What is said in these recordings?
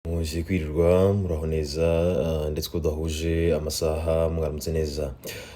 Muje kwirirwa muraho neza ndetse ko dahuje amasaha mwaramutse neza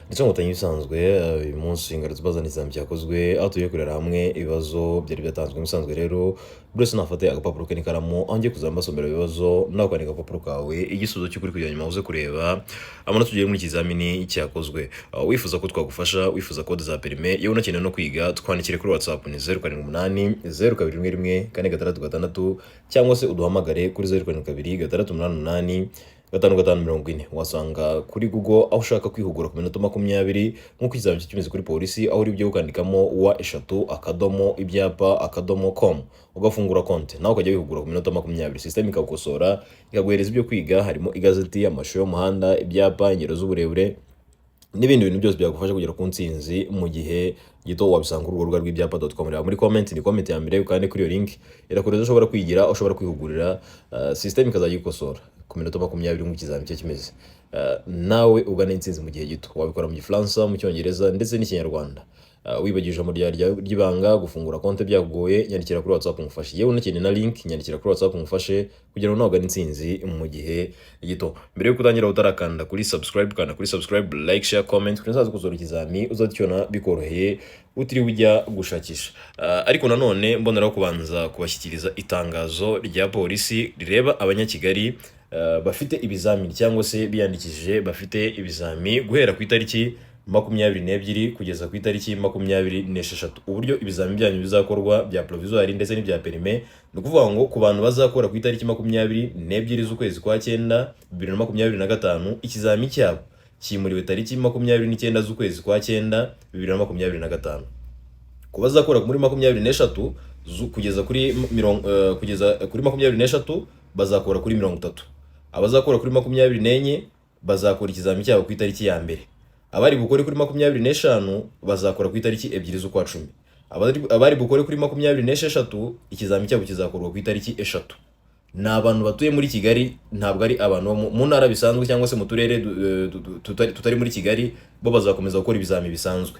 ndetse ngo ibisanzwe uyu munsi ingaruka bazana exam cyakozwe aho tugiye kurera hamwe ibibazo byari byatanzwe musanzwe rero buri wese nafate agapapuro ke n'ikaramu aho ngiye kuzamba basomera ibibazo nawe kwandika agapapuro kawe igisubizo cy'ukuri kugira nyuma uze kureba amanota tugiye muri ikizamini cyakozwe. Wifuza ko twagufasha, wifuza kode za perime yewe unakeneye no kwiga, twandikire kuri WhatsApp ni 078 021 466 cyangwa se uduhamagare kuri 072 688 wasanga kuri Google aho ushaka kwihugura ku minota 20 nk'uko ikizamini kimeze kuri polisi aho uri byo ukandikamo wa3.ibyapa.com ugafungura konti nawe ukajya wihugura ku minota 20. System ikagukosora ikaguhereza ibyo kwiga harimo igazeti, amashusho y'umuhanda, ibyapa, ingero z'uburebure n'ibindi bintu byose byagufasha kugera ku ntsinzi mu gihe gito. Wabisanga urugo rwa rw'ibyapa.com reba muri comment, ni comment ya mbere kandi kuri iyo link irakureza ushobora kwigira, ushobora kwihugurira, system ikazagikosora ku minota 20 mu kizamini cye kimeze. Nawe ugana intsinzi mu gihe gito. Wabikora mu Gifaransa, mu Cyongereza ndetse n'Ikinyarwanda. Wibagije mu ry'ibanga gufungura konti byakugoye, nyandikira kuri WhatsApp ngufashe. Yewe unakeneye na link nyandikira kuri WhatsApp ngufashe kugira ngo nawe ugane intsinzi mu gihe gito. Mbere yo kutangira utarakanda kuri subscribe, kanda kuri subscribe, like, share, comment kugira ngo uzazukuzora ikizami uzacyona bikoroheye utiriwe ujya gushakisha. Ariko nanone mboneraho kubanza kubashyikiriza itangazo rya polisi rireba abanyakigali bafite ibizamini cyangwa se biyandikishije bafite ibizami guhera ku itariki 22 kugeza ku itariki 26. Uburyo ibizami byanyu bizakorwa bya provisoire ndetse n'ibya perime ni ukuvuga ngo ku bantu bazakora ku itariki 22 z'ukwezi kwa 9 2025 ikizami cyabo kimuriwe tariki 29 z'ukwezi kwa 9 2025. Ku bazakora muri 23 kugeza kuri 23 bazakora kuri 30. Abazakora kuri 24 bazakora ikizami cyabo ku itariki ya mbere. Abari bukore kuri 25 bazakora ku itariki 2 z'ukwa 10. Abari bukore kuri 26 ikizami cyabo kizakorwa ku itariki 3. Ni abantu batuye muri Kigali, ntabwo ari abantu mu ntara bisanzwe cyangwa se mu turere tutari muri Kigali, bo bazakomeza gukora ibizami bisanzwe.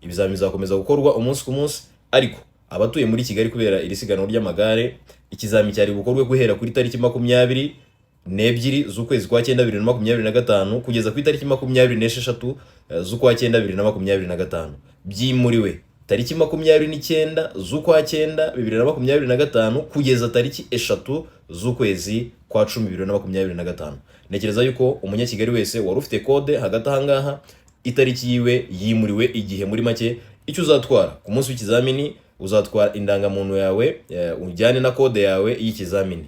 Ibizami bizakomeza gukorwa umunsi ku munsi, ariko abatuye muri Kigali kubera iri siganwa ry'amagare ikizami cyari bukorwe guhera kuri tariki 22 z'ukwezi kwa 9 2025 kugeza ku itariki 26 z'ukwa 9 2025. Byimuriwe tariki 29 z'ukwa 9 2025 kugeza tariki 3 z'ukwezi kwa 10 2025. Nekereza yuko umunyakigali wese wari ufite kode hagati ahangaha itariki yiwe yimuriwe igihe muri make. Icyo uzatwara ku munsi w'ikizamini uzatwara indangamuntu yawe ujyane na kode yawe y'ikizamini.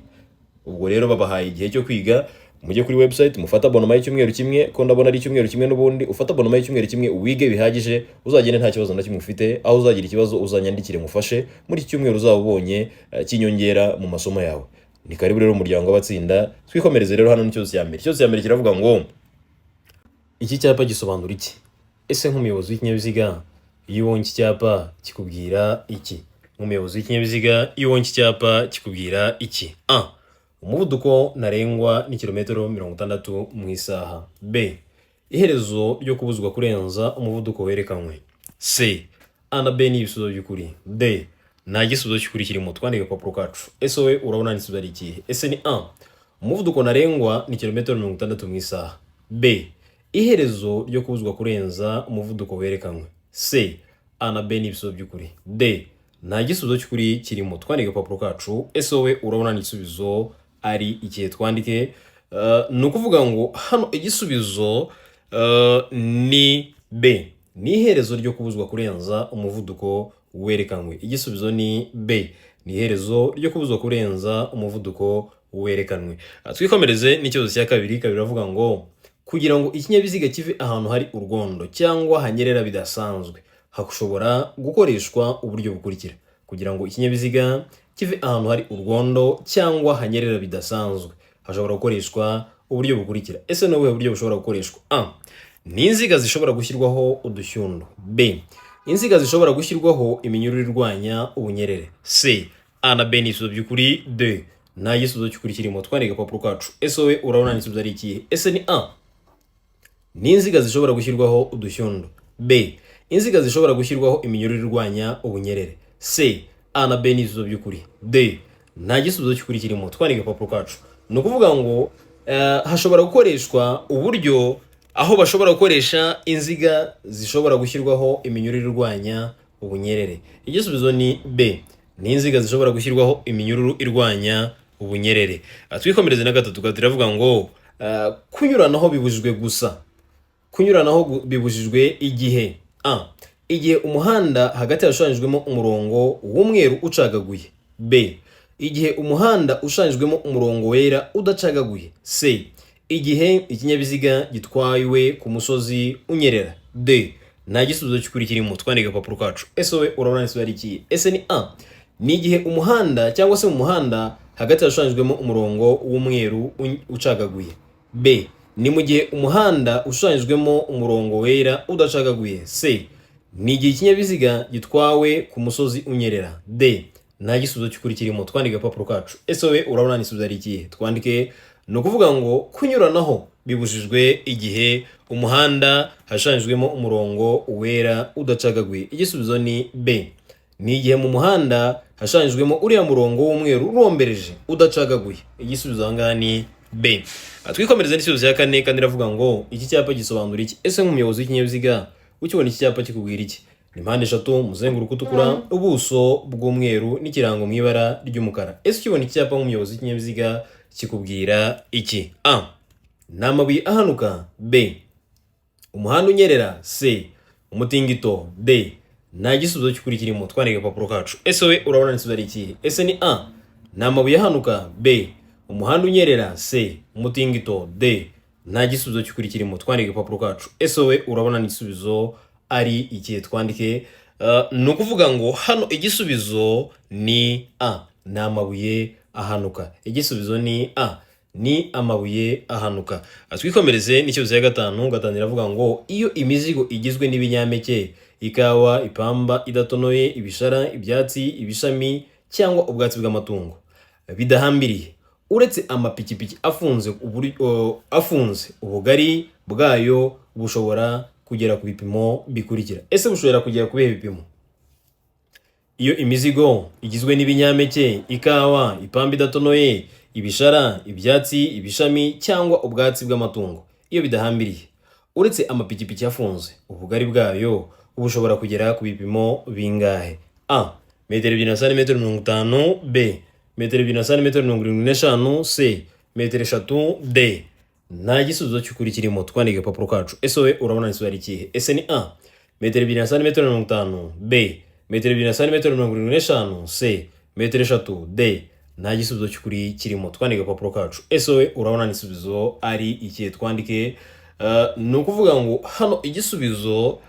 Ubwo rero babahaye igihe cyo kwiga, mujye kuri website mufata abonoma y'icyumweru kimwe, ko ndabona ari icyumweru kimwe n'ubundi ufata abonoma y'icyumweru kimwe wige bihagije, uzagende nta kibazo na kimwe ufite. Aho uzagira ikibazo uzanyandikire mufashe muri iki cyumweru uzabonye kinyongera mu masomo yawe. Ni karibu rero umuryango w'abatsinda. Twikomereze rero hano n'ikibazo cya mbere. Ikibazo cya mbere kiravuga ngo iki cyapa gisobanura iki? Ese nk'umuyobozi w'ikinyabiziga iyo ubonye iki cyapa kikubwira iki? Nk'umuyobozi w'ikinyabiziga iyo ubonye iki cyapa kikubwira iki? Umuvuduko ntarengwa ni kilometero 60 mu isaha. B. Iherezo ryo kubuzwa kurenza umuvuduko werekanywe. C. A na B ni ibisubizo by'ukuri. D. Nta gisubizo cy'ukuri kirimo, twandike agapapuro kacu. Ese wowe urabona ni igisubizo ari ikihe? Ese ni A. Umuvuduko ntarengwa ni kilometero 60 mu isaha. B. Iherezo ryo kubuzwa kurenza umuvuduko werekanywe. C. A na B ni ibisubizo by'ukuri. D. Nta gisubizo cy'ukuri kirimo, twandike agapapuro kacu. Ese wowe urabona ni igisubizo ari ikihe? Twandike. Ni ukuvuga ngo hano igisubizo ni B. Ni iherezo ryo kubuzwa kurenza umuvuduko werekanywe. Igisubizo ni B. Ni iherezo ryo kubuzwa kurenza umuvuduko werekanywe. Twikomereze n'ikibazo cya kabiri. Kabiri avuga ngo kugira ngo ikinyabiziga kive ahantu hari urwondo cyangwa hanyerera bidasanzwe hashobora gukoreshwa uburyo bukurikira. Kugira ngo ikinyabiziga kive ahantu hari urwondo cyangwa hanyerera bidasanzwe hashobora gukoreshwa uburyo bukurikira. Ese ni ubuhe buryo bushobora gukoreshwa? A. Ni inziga zishobora gushyirwaho udushyundo. B. Inziga zishobora gushyirwaho iminyururu irwanya ubunyerere. C. A na B ni ibisubizo by'ukuri. D. Nta gisubizo cy'ukuri kirimo, twandike agapapuro kacu. Ese wowe urabona ni igisubizo ari ikihe? Ese ni A. Ni inziga zishobora gushyirwaho udushyundo. B. Inziga zishobora gushyirwaho iminyururu irwanya ubunyerere. C. A na B ni ibisubizo by'ukuri. D. Nta gisubizo cy'ukuri kirimo, twandike agapapuro kacu. ni ukuvuga ngo hashobora gukoreshwa uburyo aho bashobora gukoresha inziga zishobora gushyirwaho iminyururu irwanya ubunyerere. Igisubizo ni B, ni inziga zishobora gushyirwaho iminyururu irwanya ubunyerere. Twikomereze na gatatu turavuga ngo kunyuranaho bibujijwe gusa. Kunyuranaho bibujijwe igihe igihe umuhanda hagati hashushanyijwemo umurongo w'umweru ucagaguye. B, igihe umuhanda ushushanyijwemo umurongo wera udacagaguye. C, igihe ikinyabiziga gitwawe ku musozi unyerera. D, nta gisubizo cy'ukuri kirimo, twandika agapapuro kacu. Ese wowe urabona ese ari iki? Ese ni A, ni igihe umuhanda cyangwa se mu muhanda hagati hashushanyijwemo umurongo w'umweru ucagaguye. B, ni mu gihe umuhanda ushushanyijwemo umurongo wera udacagaguye. C, ni igihe ikinyabiziga gitwawe ku musozi unyerera. D, nta gisubizo cy'ukuri kirimo, twandika agapapuro kacu. Ese wowe urabona igisubizo ari ikihe? Twandike. Ni ukuvuga ngo kunyuranaho bibujijwe igihe umuhanda hashushanyijwemo umurongo wera udacagaguye. Igisubizo ni B, ni igihe mu muhanda hashushanyijwemo uriya murongo w'umweru urombereje udacagaguye. Igisubizo aha ngaha ni B. Twikomereze n'igisubizo cya kane kandi iravuga ngo iki cyapa gisobanura iki? Ese nk'umuyobozi w'ikinyabiziga ukibona iki cyapa kikubwira iki? Ni mpande eshatu, umuzenguruko utukura, ubuso bw'umweru n'ikirango mu ibara ry'umukara. Ese ukibona iki cyapa nk'umuyobozi w'ikinyabiziga kikubwira iki? A, ni amabuye ahanuka. B, umuhanda unyerera. C, umutingito. D, nta gisubizo cy'ukuri kirimo, twandika agapapuro kacu. Ese we urabona igisubizo ari ikihe? Ese ni A, ni amabuye ahanuka. B, umuhanda unyerera. C, umutingito. D, nta gisubizo cy'ukuri kirimo, twandika agapapuro kacu. Ese we urabona igisubizo ari ikihe? Twandike. Ni ukuvuga ngo hano igisubizo ni A, ni amabuye ahanuka. Igisubizo ni A, ni amabuye ahanuka. Twikomereze n'ikibazo cya gatanu. Gatanu iravuga ngo iyo imizigo igizwe n'ibinyampeke, ikawa, ipamba idatonoye, ibishara, ibyatsi, ibishami cyangwa ubwatsi bw'amatungo bidahambiriye, uretse amapikipiki afunze ubugari bwayo bushobora kugera ku bipimo bikurikira. Ese bushobora kugera ku bihe bipimo? Iyo imizigo igizwe n'ibinyampeke, ikawa, ipamba idatonoye, ibishara, ibyatsi, ibishami cyangwa ubwatsi bw'amatungo, iyo bidahambiriye, uretse amapikipiki afunze, ubugari bwayo bushobora kugera ku bipimo bingahe? A, metero 2 na santimetero 50. B, metero 2 na santimetero 75. C, metero 3. D, nta gisubizo cy'ukuri kirimo, twandika agapapuro kacu. Ese we urabona igisubizo ari ikihe? Ese ni A, metero 2 na santimetero 50. B, metero 2 na santimetero 75. C, metero 3. D, nta gisubizo cy'ukuri kirimo, twandika agapapuro kacu. Ese we urabona igisubizo ari ikihe? Twandike. Ni ukuvuga ngo hano igisubizo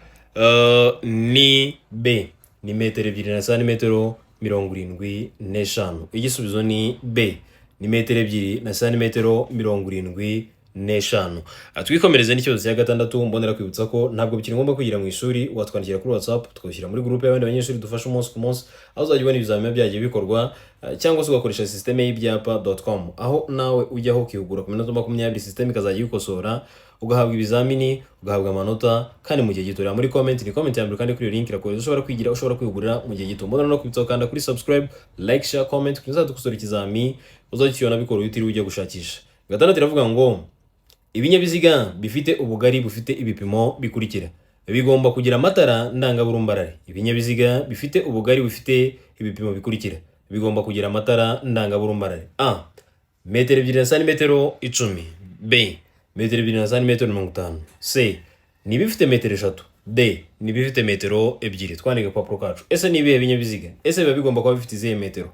ni B, ni metero 2 na santimetero 75. Igisubizo ni B, ni metero 2 na santimetero 75. Twikomereze n'ikibazo cya gatandatu. Mbonera kwibutsa ko ntabwo bikiri ngombwa kwigira mu ishuri, watwandikira kuri WhatsApp tukabishyira muri groupe y'abandi banyeshuri dufasha umunsi ku munsi, aho uzajya ubona ibizamini byagiye bikorwa, cyangwa se ugakoresha systeme y'ibyapa.com, aho nawe ujyaho ukihugura ku minota 20, systeme ikazajya yikosora, ugahabwa ibizamini, ugahabwa amanota kandi mu gihe gito. Muri comment, ni comment ya mbere kandi kuri iyo link irakoresha, ushobora kwigira, ushobora kwihugurira mu gihe gito. Mbonera no kwibutsa kanda kuri subscribe, like, share, comment kugira ngo dukosore ikizamini uzakibona bikora utiriwe ujya gushakisha. Gatandatu iravuga ngo ibinyabiziga bifite ubugari bufite ibipimo bikurikira bigomba kugira amatara ndangaburumbarare. Ibinyabiziga bifite ubugari bufite ibipimo bikurikira bigomba kugira amatara ndangaburumbarare. A, metero 2 na santimetero 10. B, metero 2 na santimetero 50. C, ni bifite metero 3. D, ni bifite metero 2. Twandika agapapuro kacu. Ese ni ibihe binyabiziga? Ese biba bigomba kuba bifite izihe metero?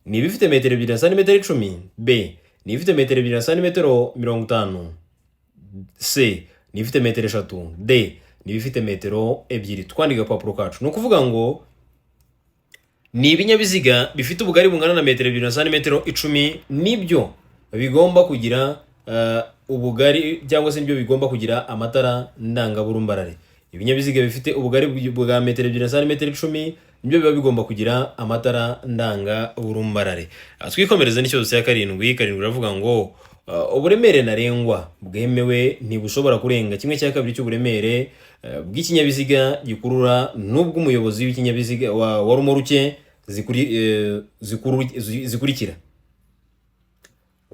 Ni bifite metero 2 na santimetero 10. B, ni bifite metero 2 na santimetero 50. C, ni bifite metero 3. D, ni bifite metero 2. Twandika agapapuro kacu. Ni ukuvuga ngo ni ibinyabiziga bifite ubugari bungana na metero 2 na santimetero 10 nibyo bigomba kugira ubugari, cyangwa se nibyo bigomba kugira amatara ndangaburumbarare. Ibinyabiziga bifite ubugari bwa metero 2 na santimetero 10 nibyo biba bigomba kugira amatara ndangaburumbarare. Twikomereza n'ikibazo cya karindwi. Iravuga ngo uburemere ntarengwa bwemewe ntibushobora kurenga 1/2 cy'uburemere bw'ikinyabiziga gikurura n'ubw'umuyobozi w'ikinyabiziga wa rumoruke zikurikira.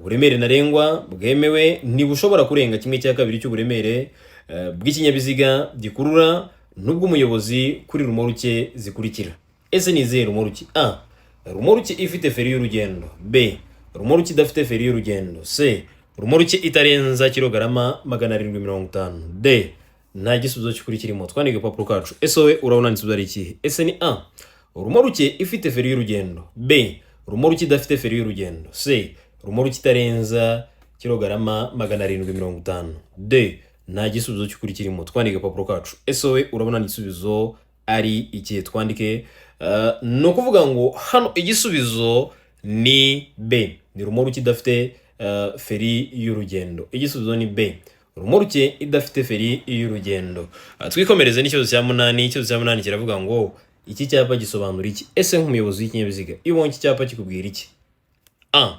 uburemere ntarengwa bwemewe ntibushobora kurenga 1/2 cy'uburemere bw'ikinyabiziga gikurura n'ubw'umuyobozi kuri rumoruke zikurikira. Ese ni izihe rumoruke? A. Rumoruke ifite feri y'urugendo. B. Rumoruke idafite feri y'urugendo. C. Rumoruke itarenza kilogarama 750. D. Nta gisubizo cy'ukuri kirimo. Twandike papuro kacu. Ese wowe urabona n'igisubizo ari ikihe? Ese ni A. Rumoruke ifite feri y'urugendo. B. Rumoruke idafite feri y'urugendo. C. Rumoruke itarenza kilogarama 750. D. Nta gisubizo cy'ukuri kirimo. Twandike papuro kacu. Ese wowe urabona n'igisubizo ari ikihe? Twandike no kuvuga ngo hano igisubizo ni B. Ni rumoruke idafite feri y'urugendo. Igisubizo ni B. Rumoruke idafite feri y'urugendo. Twikomereze n'ikibazo cya 8. Ikibazo cya 8 kiravuga ngo iki cyapa gisobanura iki? Ese nk'umuyobozi w'ikinyabiziga iyo ubonye iki cyapa kikubwira iki? A.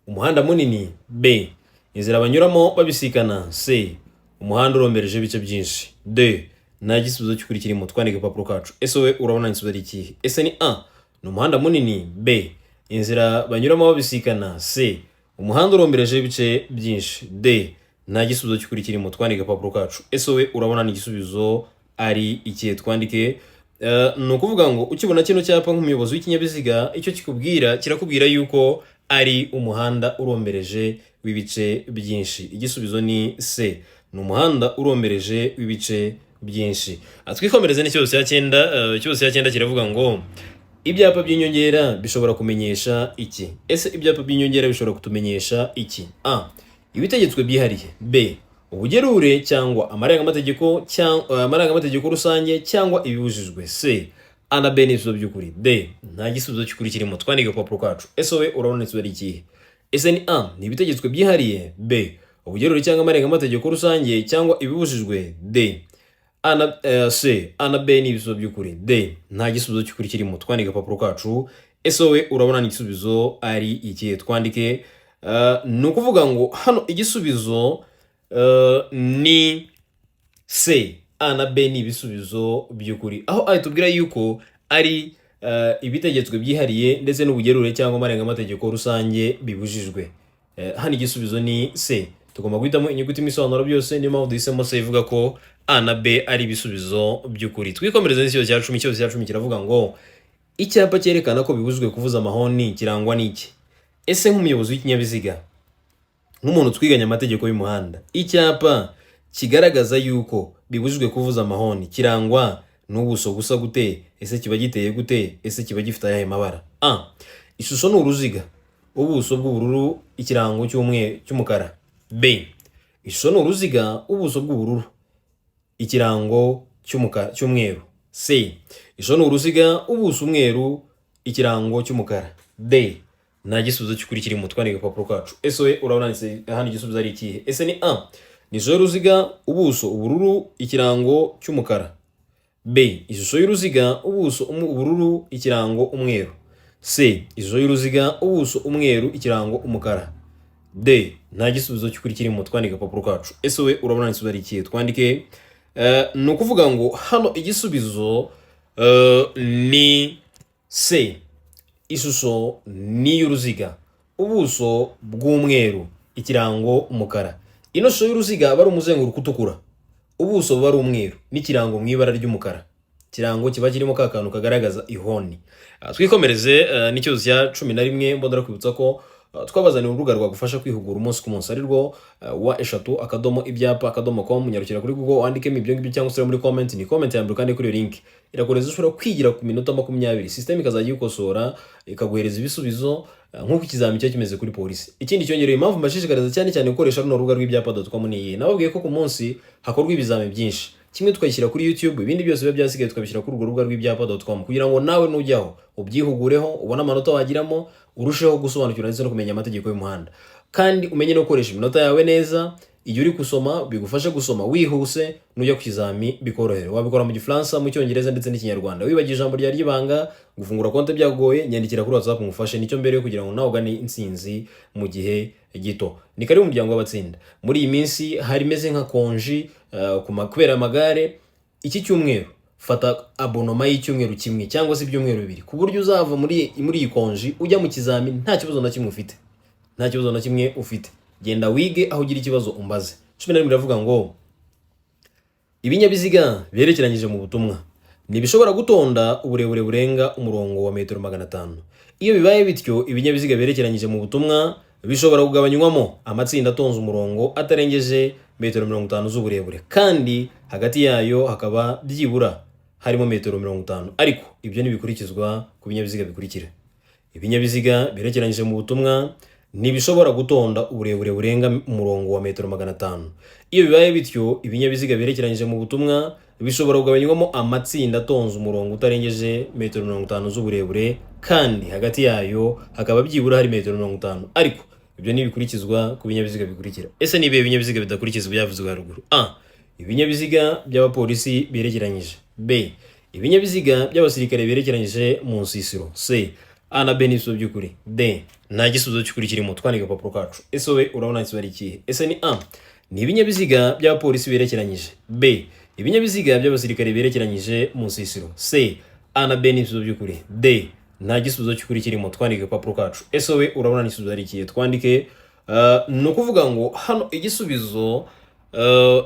Umuhanda munini. B. Inzira banyuramo babisikana. C. Umuhanda urombereje ibice byinshi. D. Nta gisubizo cy'ukuri kirimo. Twandike papuro kacu. Ese wowe urabona n'igisubizo ari ikihe? Ese ni A. Ni umuhanda munini. B. Inzira banyuramo babisikana. C. Umuhanda urombereje ibice byinshi. D. Nta gisubizo cy'ukuri kirimo. Twandike papuro kacu. Ese wowe urabona n'igisubizo ari ikihe? Twandike ni ukuvuga ngo ukibona kino cyapa nk'umuyobozi w'ikinyabiziga icyo kikubwira kirakubwira yuko ari umuhanda urombereje w'ibice byinshi. Igisubizo ni C. Ni umuhanda urombereje w'ibice byinshi. Twikomereze n'ikibazo cya 9. Ikibazo cya 9 kiravuga ngo ibyapa by'inyongera bishobora kumenyesha iki? Ese ibyapa by'inyongera bishobora kutumenyesha iki? A. Ibitegetswe byihariye. B. Ubugerure cyangwa amarangamateko rusange cyangwa ibibujijwe. C. A na B ni ibisubizo by'ukuri. D. Nta gisubizo cy'ukuri kirimo. Twandike papuro kacu. Ese wowe urabona n'igisubizo ari ikihe? Ese ni A. Ni ibitegetswe byihariye. B. Ubugerure cyangwa amarangamateko rusange cyangwa ibibujijwe. D. C. A na B ni ibisubizo by'ukuri. D. Nta gisubizo cy'ukuri kirimo. Twandike papuro kacu. Ese wowe urabona n'igisubizo ari ikihe? Twandike ni ukuvuga ngo hano igisubizo ni C. A na B ni ibisubizo by'ukuri. Aho ahitubwira yuko ari ibitegetswe byihariye ndetse n'ubugerure cyangwa amarangamateko rusange bibujijwe. Hano igisubizo ni C. Tugomba guhitamo inyuguti imisobanuro byose, niyo mpamvu duhisemo C ivuga ko A na B ari ibisubizo by'ukuri. Twikomereze n'ikibazo cya 10. Ikibazo cya 10 kiravuga ngo icyapa cyerekana ko bibujijwe kuvuza amahoni kirangwa n'iki? Ese nk'umuyobozi w'ikinyabiziga, nk'umuntu twiganye amategeko y'umuhanda, icyapa kigaragaza yuko bibujijwe kuvuza amahoni kirangwa n'ubuso gusa gute? Ese kiba giteye gute? Ese kiba gifite ayahe mabara? A. Ishusho ni uruziga, ubuso bw'ubururu, ikirango cy'umukara. B. Ishusho ni uruziga, ubuso bw'ubururu, ikirango cy'umweru. C. Ishusho ni uruziga, ubuso umweru, ikirango cy'umukara. D. Nta gisubizo cy'ukuri kirimo. Twandike papuro kacu. Ese wowe urabona hano igisubizo ari ikihe? Ese ni A. Ni ishusho y'uruziga, ubuso ubururu, ikirango cy'umukara. B. Ishusho y'uruziga, ubuso ubururu, ikirango umweru. C. Ishusho y'uruziga, ubuso umweru, ikirango umukara. D. Nta gisubizo cy'ukuri kirimo. Twandike papuro kacu. Ese wowe urabona n'igisubizo ari ikihe? Twandike ni ukuvuga ngo hano igisubizo ni C. Ishusho ni y'uruziga, ubuso bw'umweru, ikirango umukara. Ino shusho y'uruziga aba ari umuzenguruko utukura, ubuso buba ari umweru n'ikirango mu ibara ry'umukara. Ikirango kiba kirimo ka kantu kagaragaza ihoni. Twikomereze n'ikibazo cya 11. Mbona kwibutsa ko twabazaniye urubuga rwagufasha kwihugura umunsi ku munsi, ari rwo wa3ibyapa.com. Nyarukira kuri Google wandikemo ibyo ngibyo cyangwa se muri comment. Ni comment ya mbere kandi kuri iyo link irakoreza ushobora kwigira ku minota 20. System ikazajya ikosora ikaguhereza ibisubizo nk'uko ikizami cyo kimeze kuri polisi. Ikindi cyongereye impamvu mbashishikariza cyane gukoresha runo rubuga rw'ibyapa.com ni iyi. Nababwiye ko ku munsi hakorwa ibizami byinshi, kimwe tukayishyira kuri YouTube, ibindi byose biba byasigaye tukabishyira kuri urwo rubuga rw'ibyapa.com kugira ngo nawe nujyaho ubyihugureho, ubone amanota wagiramo, urusheho gusobanukirwa ndetse no kumenya amategeko y'umuhanda, kandi umenye no gukoresha iminota yawe neza. Iyo uri gusoma bigufasha gusoma wihuse, nujya ku kizami bikorohere. Wabikora mu Gifaransa, mu Cyongereza ndetse n'Ikinyarwanda. Wibagiye ijambo ryari ry'ibanga, gufungura konti byagoye, nyandikira kuri WhatsApp ngufashe nicyo mbere yo kugira ngo nawe ugane intsinzi mu gihe gito. Ni kari mu muryango w'abatsinda. Muri iyi minsi hari meze nka konji kubera amagare. Iki cyumweru fata abonoma y'icyumweru kimwe cyangwa se ibyumweru bibiri ku buryo uzava muri iyi konji ujya mu kizami nta kibazo na kimwe ufite. nta kibazo na kimwe ufite, genda wige aho ugira ikibazo umbaze. 11 iravuga ngo ibinyabiziga byerekeranyije mu butumwa ntibishobora gutonda uburebure burenga umurongo wa metero 500. Iyo bibaye bityo, ibinyabiziga byerekeranyije mu butumwa bishobora kugabanywamo amatsinda atonze umurongo atarengeje metero 50 z'uburebure, kandi hagati yayo hakaba byibura harimo metero 50. Ariko ibyo ntibikurikizwa ku binyabiziga bikurikira. Ibinyabiziga byerekeranyije mu butumwa ntibishobora gutonda uburebure burenga umurongo wa metero 500. Iyo bibaye bityo, ibinyabiziga byerekeranyije mu butumwa bishobora kugabanywamo amatsinda atonze umurongo utarengeje metero 50 z'uburebure, kandi hagati yayo hakaba byibura hari metero 50. Ariko ibyo ntibikurikizwa ku binyabiziga bikurikira. Ese ni ibihe binyabiziga bidakurikizwa byavuzwe haruguru? A. Ibinyabiziga by'abapolisi byerekeranyije. B. Ibinyabiziga by'abasirikare byerekeranyije mu nsisiro. C. A na B ni ibisubizo by'ukuri. D. Nta gisubizo cy'ukuri kirimo, twandika agapapuro kacu. Ese wowe urabona igisubizo ari ikihe? Ese ni A. Ni ibinyabiziga by'abapolisi byerekeranyije. B. Ibinyabiziga by'abasirikare byerekeranyije mu nsisiro. C. A na B ni ibisubizo by'ukuri. D. Nta gisubizo cy'ukuri kirimo, twandike agapapuro kacu. Ese wowe urabona igisubizo ari ikihe? Twandike. Ni ukuvuga ngo hano igisubizo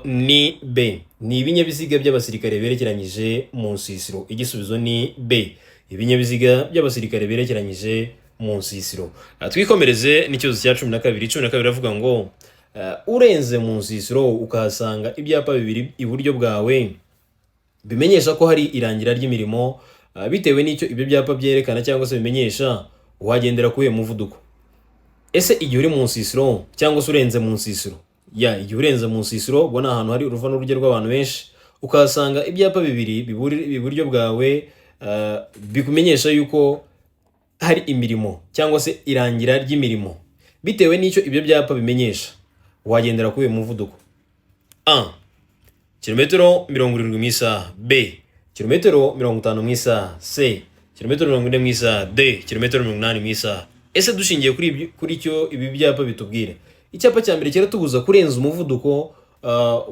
ni B. Ni ibinyabiziga by'abasirikare byerekeranyije mu nsisiro. Igisubizo ni B. Ibinyabiziga by'abasirikare byerekeranyije mu nsisiro. Twikomereze n'ikibazo cya 12. 12 iravuga ngo urenze mu nsisiro ukahasanga ibyapa bibiri iburyo bwawe bimenyesha ko hari irangira ry'imirimo, bitewe n'icyo ibyo byapa byerekana cyangwa se bimenyesha, wagendera kuye muvuduko. Ese igihe uri mu nsisiro cyangwa se urenze mu nsisiro? Igihe urenze mu nsisiro, ubwo ni ahantu hari uruva n'urujya rw'abantu benshi, ukahasanga ibyapa bibiri iburyo bwawe bikumenyesha yuko hari imirimo cyangwa se irangira ry'imirimo, bitewe n'icyo ibyo byapa bimenyesha, wagendera kuye muvuduko. A. Kilometero 70 mu isaha. B. Kilometero 50 mu isaha. C. Kilometero 40 mu isaha. D. Kilometero 80 mu isaha. Ese dushingiye kuri icyo ibi byapa bitubwire, icyapa cya mbere kiratubuza kurenza umuvuduko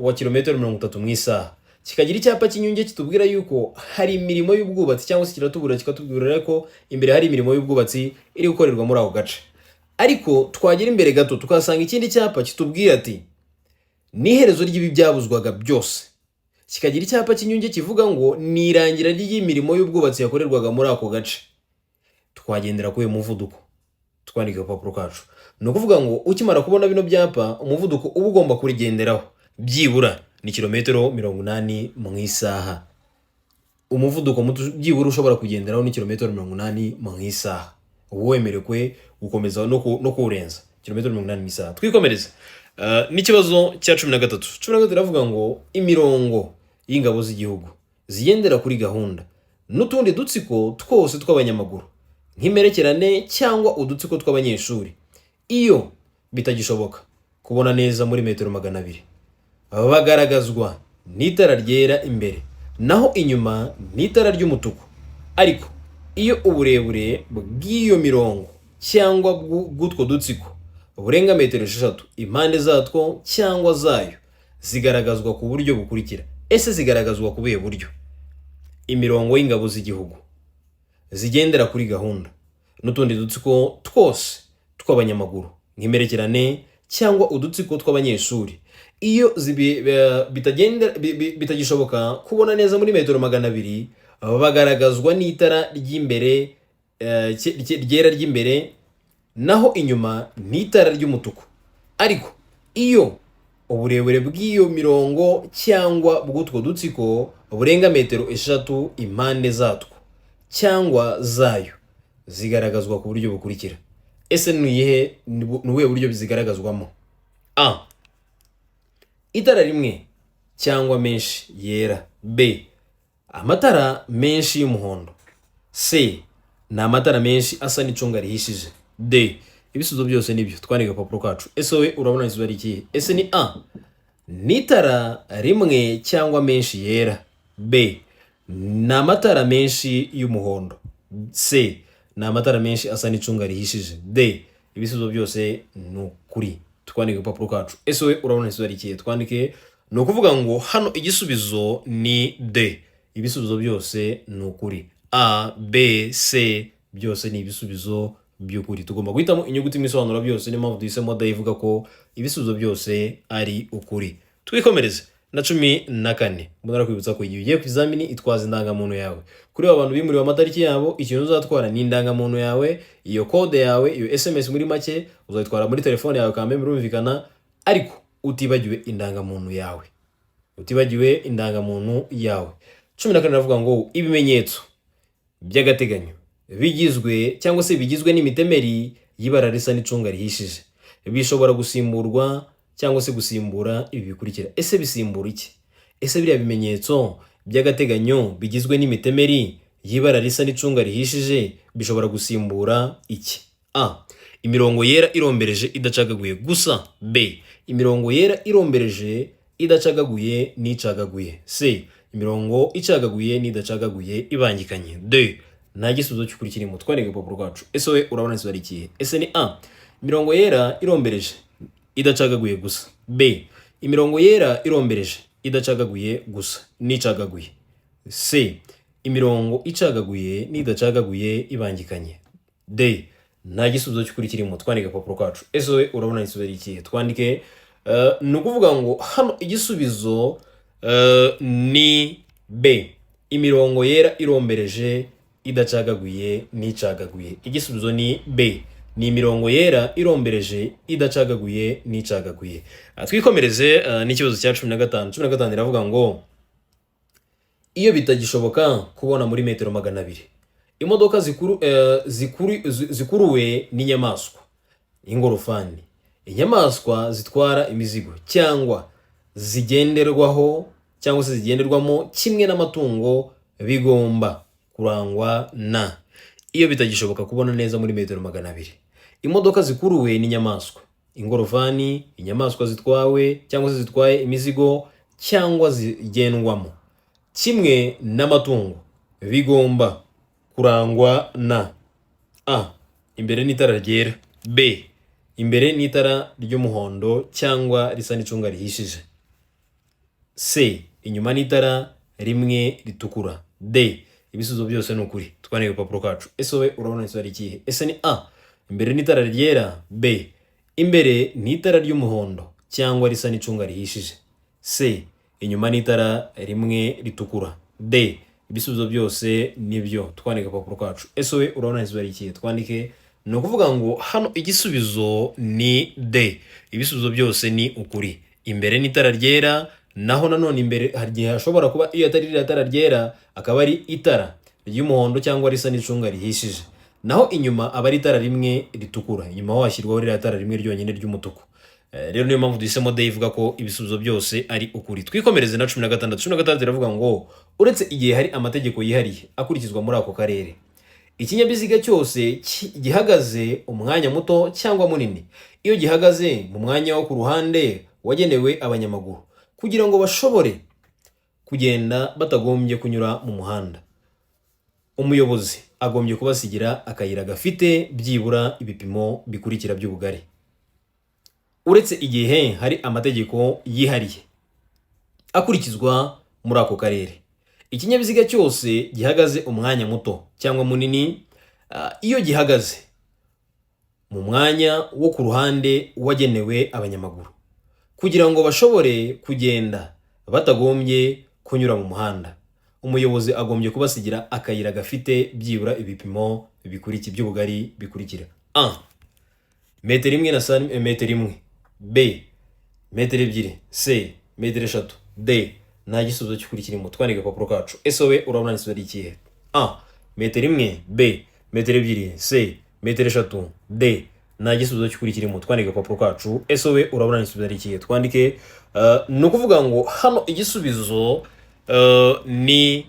wa kilometero 30 mu isaha. Kikagira icyapa cy'inyunge kitubwira yuko hari imirimo y'ubwubatsi, cyangwa se kiratubura kikatubwira ko imbere hari imirimo y'ubwubatsi iri gukorerwa muri ako gace. Ariko twagera imbere gato tukasanga ikindi cyapa kitubwira ati ni iherezo ry'ibi byabuzwaga byose. Kikagira icyapa cy'inyunge kivuga ngo ni irangira ry'imirimo y'ubwubatsi yakorerwaga muri ako gace. Twagendera kuye muvuduko, twandika agapapuro kacu. Ni ukuvuga ngo ukimara kubona bino byapa, umuvuduko uba ugomba kurigenderaho byibura ni kilometero 80 mu isaha. Umuvuduko byibura ushobora kugenderaho ni kilometero 80 mu isaha. Ubu wemerewe gukomeza no kurenza kilometero 80 mu isaha. Twikomereze n'ikibazo cya 13. 13 iravuga ngo imirongo y'ingabo z'igihugu zigendera kuri gahunda n'utundi dutsiko twose tw'abanyamaguru nk'imperekerane cyangwa udutsiko tw'abanyeshuri, iyo bitagishoboka kubona neza muri metero 200, bagaragazwa n'itara ryera imbere, naho inyuma n'itara ry'umutuku. Ariko iyo uburebure bw'iyo mirongo cyangwa bw'utwo dutsiko burenga metero 6, impande zatwo cyangwa zayo zigaragazwa ku buryo bukurikira. Ese zigaragazwa ku buhe buryo? Imirongo y'ingabo z'igihugu zigendera kuri gahunda n'utundi dutsiko twose tw'abanyamaguru nk'imperekerane cyangwa udutsiko tw'abanyeshuri, iyo bitagishoboka kubona neza muri metero 200, bagaragazwa n'itara ry'imbere ryera ry'imbere, naho inyuma n'itara ry'umutuku. Ariko iyo uburebure bw'iyo mirongo cyangwa bw'utwo dutsiko burenga metero 6, impande zatwo cyangwa zayo zigaragazwa ku buryo bukurikira. Ese ni ubuhe buryo bizigaragazwamo? A. Itara rimwe cyangwa menshi yera. B. Amatara menshi y'umuhondo. C. Ni amatara menshi asa n'icunga rihishije. D. Ibisubizo byose nibyo, twandika agapapuro kacu. Ese wowe urabona igisubizo ari ikihe? Ese ni A. Ni itara rimwe cyangwa menshi yera. B. Ni amatara menshi y'umuhondo. C. Ni amatara menshi asa n'icunga rihishije. D. Ibisubizo byose ni ukuri, twandika agapapuro kacu. Ese wowe urabona igisubizo ari ikihe? Twandike. Ni ukuvuga ngo hano igisubizo ni D. Ibisubizo byose ni ukuri. A, B, C byose ni ibisubizo by'ukuri. Tugomba guhitamo inyuguti mwisobanura byose, niyo mpamvu duhisemo da ivuga ko ibisubizo byose ari ukuri. Twikomereze na 14. Mbona kwibutsa ko igihe ugiye ku izamini itwaza indangamuntu yawe. Kuri abantu bimuriwe amatariki yabo, ikintu uzatwara ni indangamuntu yawe, iyo code yawe, iyo SMS muri make uzayitwara muri telefone yawe kambe birumvikana, ariko utibagiwe indangamuntu yawe. Utibagiwe indangamuntu yawe. 14 navuga ngo ibimenyetso by'agateganyo bigizwe cyangwa se bigizwe n'imitemeri y'ibara risa n'icunga rihishije bishobora gusimburwa cyangwa se gusimbura ibi bikurikira. Ese bisimbura iki? Ese biriya bimenyetso by'agateganyo bigizwe n'imitemeri y'ibara risa n'icunga rihishije bishobora gusimbura iki? A. Imirongo yera irombereje idacagaguye gusa. B. Imirongo yera irombereje idacagaguye n'icagaguye. C. Imirongo icagaguye n'idacagaguye ibangikanye. D. Nta gisubizo cy'ukuri kirimo. Twarega urupapuro rwacu. Ese we urabona isubizo ari ikihe? Ese ni A. Imirongo yera irombereje idacagaguye gusa. B. Imirongo yera irombereje idacagaguye gusa n'icagaguye. C. Imirongo icagaguye n'idacagaguye ibangikanye. D. Nta gisubizo cy'ukuri kirimo. Twandike urupapuro rwacu. Ese we urabona isubizo ari ikihe? Twandike ni ukuvuga ngo hano igisubizo ni B. Imirongo yera irombereje idacagaguye n'icagaguye. Igisubizo ni B. Ni imirongo yera irombereje idacagaguye n'icagaguye. Twikomereze n'ikibazo cya 15. 15 iravuga ngo iyo bitagishoboka kubona muri metero 200 imodoka zikuruwe n'inyamaswa, ingorofani, inyamaswa zitwara imizigo cyangwa zigenderwaho cyangwa se zigenderwamo kimwe n'amatungo bigomba kurangwa na. Iyo bitagishoboka kubona neza muri metero 200 imodoka zikuruwe n'inyamaswa, ingorofani, inyamaswa zitwawe cyangwa se zitwaye imizigo cyangwa zigendwamo kimwe n'amatungo bigomba kurangwa na. A. Imbere n'itara ryera. B. Imbere n'itara ry'umuhondo cyangwa risa n'icunga rihishije. C. Inyuma n'itara rimwe ritukura. D. Ibisubizo byose ni ukuri. Twandike urupapuro kacu. Ese we urabona isubizo ari ikihe? Ese ni A. Imbere n'itara ryera. B. Imbere n'itara ry'umuhondo cyangwa risa n'icunga rihishije. C. Inyuma n'itara rimwe ritukura. D. Ibisubizo byose nibyo. Twandike urupapuro kacu. Ese we urabona isubizo ari ikihe? Twandike ni ukuvuga ngo hano igisubizo ni D. Ibisubizo byose ni ukuri. Imbere n'itara ryera, naho nanone imbere hagiye hashobora kuba iyo atari itara ryera akaba ari itara ry'umuhondo cyangwa risa n'icunga rihishije. Naho inyuma aba ari itara rimwe ritukura. Inyuma ho hashyirwaho ririya tara rimwe ryonyine ry'umutuku. Rero niyo mpamvu duhisemo D ivuga ko ibisubizo byose ari ukuri. Twikomereze na 16. 16 iravuga ngo uretse igihe hari amategeko yihariye akurikizwa muri ako karere, ikinyabiziga cyose gihagaze umwanya muto cyangwa munini, iyo gihagaze mu mwanya wo ku ruhande wagenewe abanyamaguru kugira ngo bashobore kugenda batagombye kunyura mu muhanda, umuyobozi agombye kubasigira akayira gafite byibura ibipimo bikurikira by'ubugari. Uretse igihe hari amategeko yihariye akurikizwa muri ako karere, ikinyabiziga cyose gihagaze umwanya muto cyangwa munini, iyo gihagaze mu mwanya wo ku ruhande wagenewe abanyamaguru kugira ngo bashobore kugenda batagombye kunyura mu muhanda, umuyobozi agombye kubasigira akayira gafite byibura ibipimo bikurikira by'ubugari bikurikira. A. Metero 1 na santimetero 1. B. Metero 2. C. Metero 3. D. Nta gisubizo cy'ukuri kirimo. Twandike urupapuro kacu. Ese we urabona isubizo ari ikihe? A. Metero 1. B. Metero 2. C. Metero 3. D. Nta gisubizo cy'ukuri kirimo. Twandike urupapuro kacu. Ese we urabona isubizo ari ikihe? Twandike ni ukuvuga ngo hano igisubizo ni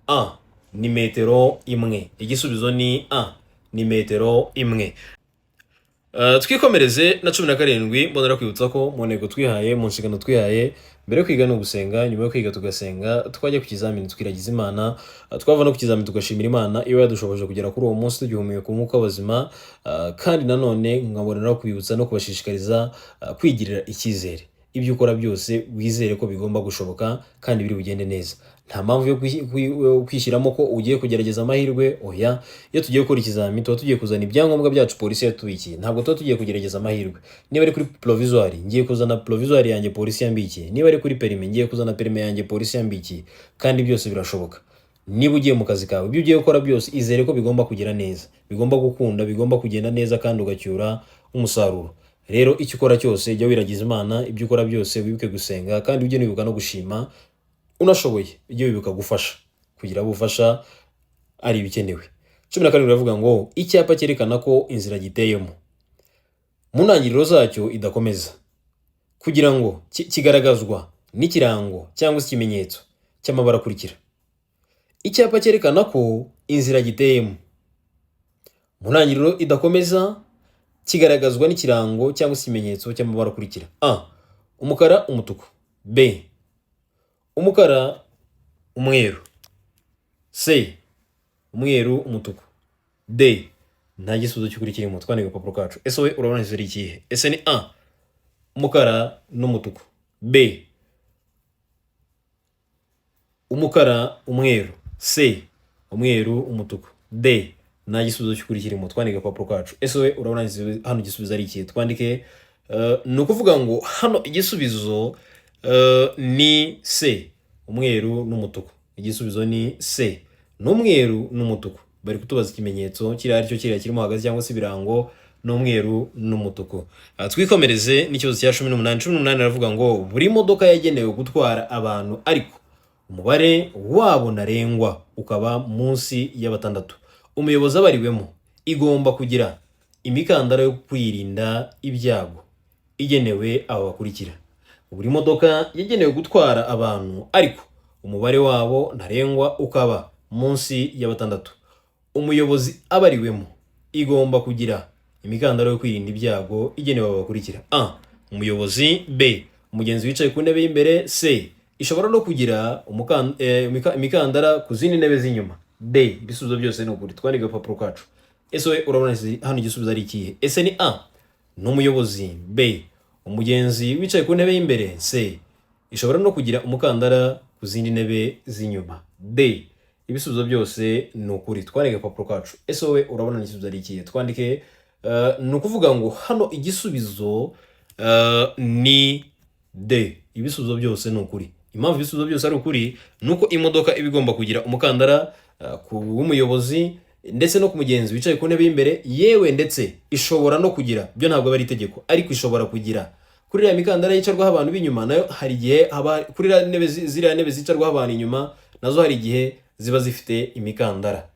A. Ni metero 1. Igisubizo ni A. Ni metero 1. Twikomereze na 17. Mbonera kwibutsa ko mu ntego twihaye, mu nshingano twihaye, mbere yo kwiga no gusenga, nyuma yo kwiga tugasenga, twajya ku kizamini twiragiza Imana, twava no ku kizamini tugashimira Imana iyo yadushoboje kugera kuri uwo munsi tugihumeka ku mwuka w'abazima, kandi nanone nkabonera kwibutsa no kubashishikariza kwigirira icyizere. ibyo ukora byose wizere ko bigomba gushoboka kandi biri bugende neza. Nta mpamvu yo kwishyiramo ko ugiye kugerageza amahirwe. Oya, iyo tugiye gukora ikizami tuba tugiye kuzana ibyangombwa byacu polisi yatubikiye, ntabwo tuba tugiye kugerageza amahirwe. Niba ari kuri provisoire ngiye kuzana provisoire yanjye polisi yambikiye, niba ari kuri perime ngiye kuzana perime yanjye polisi yambikiye, kandi byose birashoboka. Niba ugiye mu kazi kawe ibyo ugiye gukora byose izere ko bigomba kugira neza, bigomba gukunda, bigomba kugenda neza kandi ugacyura umusaruro. Rero icyo ukora cyose jya wiragiza Imana, ibyo ukora byose wibuke gusenga, kandi ujye wibuka no gushima. Unashoboye ujye wibuka gufasha kugira ubufasha ari ibikenewe. 12 biravuga ngo icyapa cyerekana ko inzira giteyemo mu ntangiriro zacyo idakomeza, kugira ngo kigaragazwa n'ikirango cyangwa se ikimenyetso cy'amabara akurikira. Icyapa cyerekana ko inzira giteyemo mu ntangiriro idakomeza kigaragazwa n'ikirango cyangwa se ikimenyetso cy'amabara akurikira: A. Umukara, umutuku. B. Umukara, umweru. C. Umweru, umutuku. D. Nta gisubizo cy'ukuri kirimo. Twandike agapapuro kacu. Ese wowe urabona isi ikihe? Ese ni A. Umukara n'umutuku. B. Umukara, umweru. C. Umweru, umutuku. D. Nta gisubizo cy'ukuri kirimo. Twandike agapapuro kacu. Ese wowe urabona hano igisubizo ari ikihe? Twandike ni ukuvuga ngo hano igisubizo ni C. Umweru n'umutuku. Igisubizo ni C. N'umweru n'umutuku. Bari kutubaza ikimenyetso kiri aricyo kirimo hagati cyangwa se ibirango n'umweru n'umutuku. Twikomereze n'ikibazo cya 18. 18 aravuga ngo buri modoka yagenewe gutwara abantu ariko umubare wabo ntarengwa ukaba munsi ya 6. Umuyobozi abariwemo igomba kugira imikandara yo kwirinda ibyago igenewe aba bakurikira. Buri modoka yagenewe gutwara abantu ariko umubare wabo ntarengwa ukaba munsi ya 6. Umuyobozi abariwemo igomba kugira imikandara yo kwirinda ibyago igenewe aba bakurikira: A. Umuyobozi. B. Umugenzi wicaye ku ntebe y'imbere. C. Ishobora no kugira imikandara ku zindi ntebe z'inyuma. D. Ibisubizo byose ni ukuri. Twandike agapapuro kacu. Ese we urabona hano igisubizo ari ikihe? Ese ni A. N'umuyobozi. B. Umugenzi wicaye ku ntebe y'imbere. C. Ishobora no kugira umukandara ku zindi ntebe z'inyuma. D. Ibisubizo byose ni ukuri. Twandike agapapuro kacu. Ese we urabona igisubizo ari ikihe? Twandike ni ukuvuga ngo hano igisubizo ni D. Ibisubizo byose ni ukuri. Impamvu ibisubizo byose ari ukuri nuko imodoka iba igomba kugira umukandara ku w'umuyobozi ndetse no ku mugenzi wicaye ku ntebe y'imbere, yewe ndetse ishobora no kugira, byo ntabwo ari itegeko ariko ishobora kugira kuri ya mikandara yicarwaho abantu b'inyuma, nayo hari igihe kuri ziriya ntebe zicarwaho abantu inyuma nazo hari igihe ziba zifite imikandara.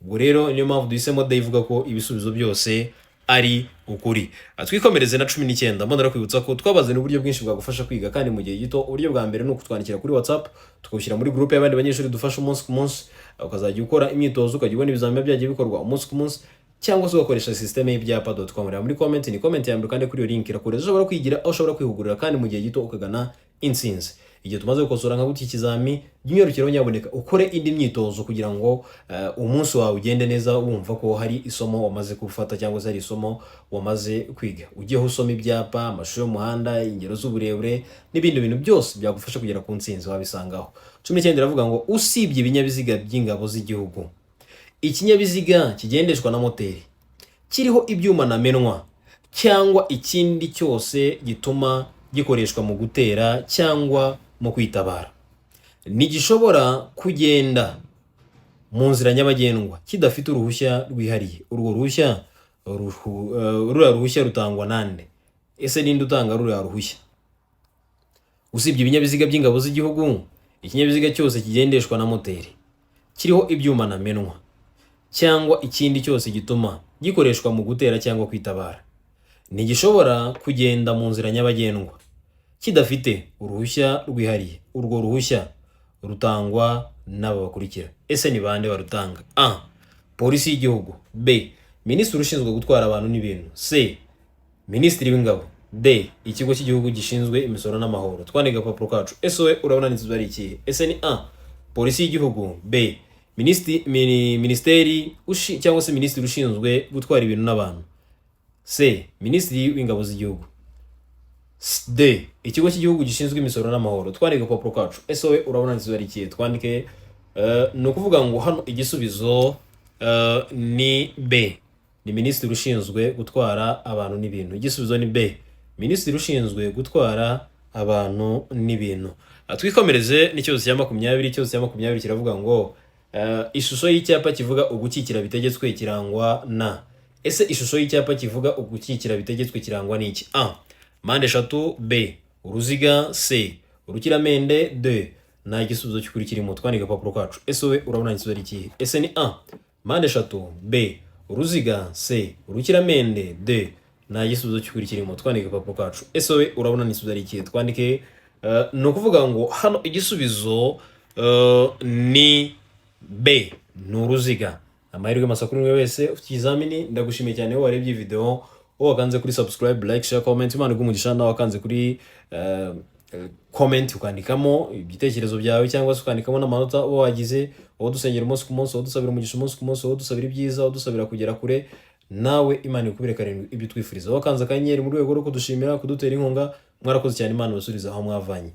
Ubwo rero niyo mpamvu duhisemo D ivuga ko ibisubizo byose ari ukuri. Twikomereze na 19. Mbonera kwibutsa ko twabazana uburyo bwinshi bwagufasha kwiga kandi mu gihe gito. Uburyo bwa mbere ni ukutwandikira kuri WhatsApp tukawushyira muri groupe y'abandi banyeshuri dufasha umunsi ku munsi, ukazajya ukora imyitozo ukajya ubona ibizamini byagiye bikorwa umunsi ku munsi, cyangwa se ugakoresha system y'ibyapa.com. Muri comment ni comment ya mbere kandi kuri iyo link irakureza ushobora kwigira aho ushobora kwihugurira kandi mu gihe gito ukagana intsinzi. Igihe tumaze gukosora nka gutya ikizami by'imyorukiro nyaboneka ukore indi myitozo kugira ngo umunsi wawe ugende neza wumva ko hari isomo wamaze gufata cyangwa se hari isomo wamaze kwiga. Ugiye usoma ibyapa, amashusho y'umuhanda, ingero z'uburebure n'ibindi bintu byose byagufasha kugera ku ntsinzi wabisangaho. 19 iravuga ngo usibye ibinyabiziga by'ingabo z'igihugu, ikinyabiziga kigendeshwa na moteri kiriho ibyuma namenwa cyangwa ikindi cyose gituma gikoreshwa mu gutera cyangwa mu kwitabara ntigishobora kugenda mu nzira nyabagendwa kidafite uruhushya rwihariye. Urwo ruhushya rutangwa nande? Ese ninde utanga ruriya ruhushya? Usibye ibinyabiziga by'ingabo z'igihugu, ikinyabiziga cyose kigendeshwa na moteri kiriho ibyuma namenwa cyangwa ikindi cyose gituma gikoreshwa mu gutera cyangwa kwitabara ntigishobora kugenda mu nzira nyabagendwa kidafite uruhushya rwihariye. Urwo ruhushya rutangwa n'aba bakurikira. Ese ni bande barutanga? A. Polisi y'igihugu. B. Minisitiri ushinzwe gutwara abantu n'ibintu. C. Minisitiri w'ingabo. D. Ikigo cy'igihugu gishinzwe imisoro n'amahoro. Twandike agapapuro kacu. Ese we urabona n'inzu ari ikihe? Ese ni A. Polisi y'igihugu. B. Minisiteri cyangwa se minisitiri ushinzwe gutwara ibintu n'abantu. C. Minisitiri w'ingabo z'igihugu. D. Ikigo cy'igihugu gishinzwe imisoro n'amahoro. Twandike agapapuro kacu. Ese wowe urabona igisubizo ari ikihe? Twandike ni ukuvuga ngo hano igisubizo ni B. Ni minisitiri ushinzwe gutwara abantu n'ibintu. Igisubizo ni B. Minisitiri ushinzwe gutwara abantu n'ibintu. Twikomereze n'ikibazo cya 20. Ikibazo cya 20 kiravuga ngo ishusho y'icyapa kivuga ugukikira bitegetswe kirangwa na. Ese ishusho y'icyapa kivuga ugukikira bitegetswe kirangwa n'iki? A. Mpande eshatu. B. Uruziga. C. Urukiramende. D. Nta gisubizo cy'ukuri kirimo. Twandike agapapuro kacu. Ese wowe urabona igisubizo ari ikihe? Ese ni A. Mpande eshatu. B. Uruziga. C. Urukiramende. D. Nta gisubizo cy'ukuri kirimo. Twandike agapapuro kacu. Ese wowe urabona igisubizo ari ikihe? Twandike ni ukuvuga ngo hano igisubizo ni B. Ni uruziga. Amahirwe masa kuri mwe wese ufite ikizamini. Ndagushimiye cyane wowe warebye iyi video, wowe wakanze kuri subscribe, like, share, comment. Imana igumugisha nawe wakanze kuri comment ukandikamo ibitekerezo byawe cyangwa se ukandikamo n'amanota wowe wagize, wowe dusengera umunsi ku munsi, wowe dusabira umugisha umunsi ku munsi, wowe dusabira ibyiza, wowe dusabira kugera kure. Nawe Imana ikubire karindwi ibyo twifuriza. Wakanze akanyenyeri mu rwego rwo kudushimira, kudutera inkunga. Mwarakoze cyane, Imana basuriza aho mwavanye.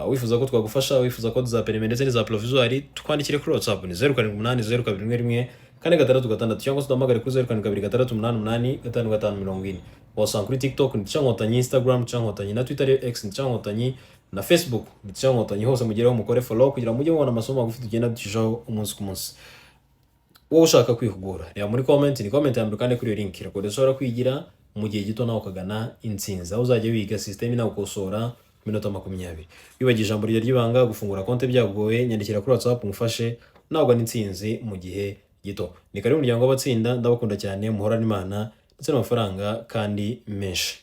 Wifuza ko twagufasha, wifuza ko tuzaperime ndetse n'iza provisoire, twandikire kuri WhatsApp ni 0788 021 466 cyangwa se duhamagare kuri 0723885540. Wasanga kuri TikTok ni Nkotanyi, Instagram Nkotanyi, na Twitter X Nkotanyi, na Facebook Nkotanyi. Hose mugereho mukore follow kugira mujye mubona amasomo magufi tugenda ducishaho umunsi ku munsi. Wowe ushaka kwihugura reba muri comment, ni comment ya mbere kandi kuri iyo link irakodeshora kwigira mu gihe gito nawe ukagana intsinzi, aho uzajya wiga system nawe ukosora minota 20. Wibagije ijambo ry'ibanga gufungura konti byagoye, nyandikira kuri WhatsApp ngufashe nawe ugana intsinzi mu gihe gito. Ni kare mu muryango w'abatsinda, ndabakunda cyane, muhorana Imana ndetse n'amafaranga kandi menshi.